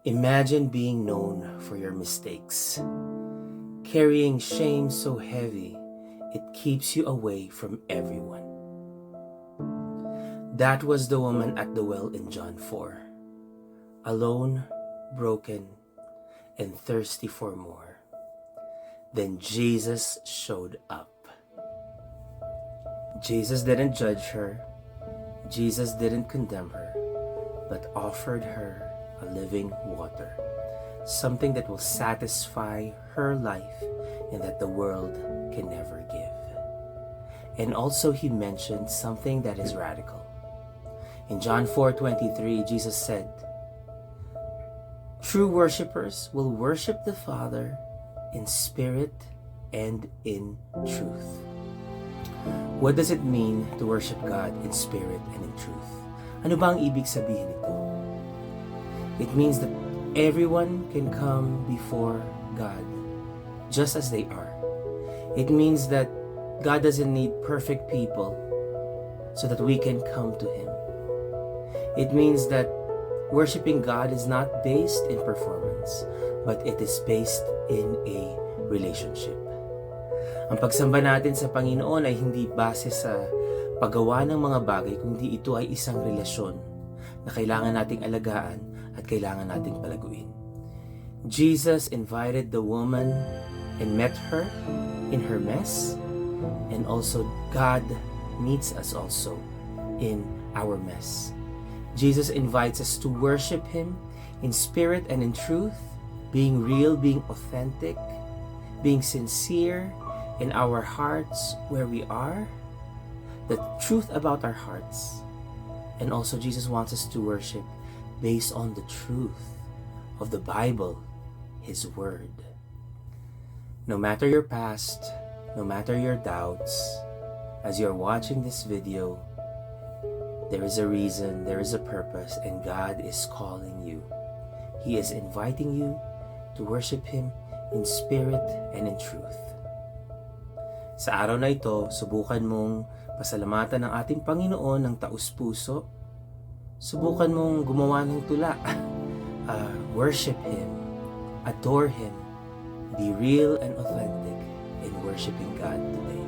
Imagine being known for your mistakes, carrying shame so heavy it keeps you away from everyone. That was the woman at the well in John 4, alone, broken, and thirsty for more. Then Jesus showed up. Jesus didn't judge her. Jesus didn't condemn her, but offered her a living water, something that will satisfy her life and that the world can never give. And also he mentioned something that is radical. In John 4:23, Jesus said, "True worshipers will worship the Father in spirit and in truth." What does it mean to worship God in spirit and in truth? Ano ba ang ibig sabihin nito? It means that everyone can come before God just as they are. It means that God doesn't need perfect people so that we can come to Him. It means that worshiping God is not based in performance, but it is based in a relationship. Ang pagsamba natin sa Panginoon ay hindi base sa paggawa ng mga bagay, kundi ito ay isang relasyon na kailangan nating alagaan at kailangan nating palaguin. Jesus invited the woman and met her in her mess, and also God meets us also in our mess. Jesus invites us to worship Him in spirit and in truth, being real, being authentic, being sincere in our hearts where we are, the truth about our hearts. And also Jesus wants us to worship based on the truth of the Bible, His Word. No matter your past, no matter your doubts, as you're watching this video, there is a reason, there is a purpose, and God is calling you. He is inviting you to worship Him in spirit and in truth. Sa araw na ito, subukan mong pasalamatan ng ating Panginoon ng taus-puso. Subukan mong gumawa ng tula. Worship Him, adore Him, be real and authentic in worshiping God today.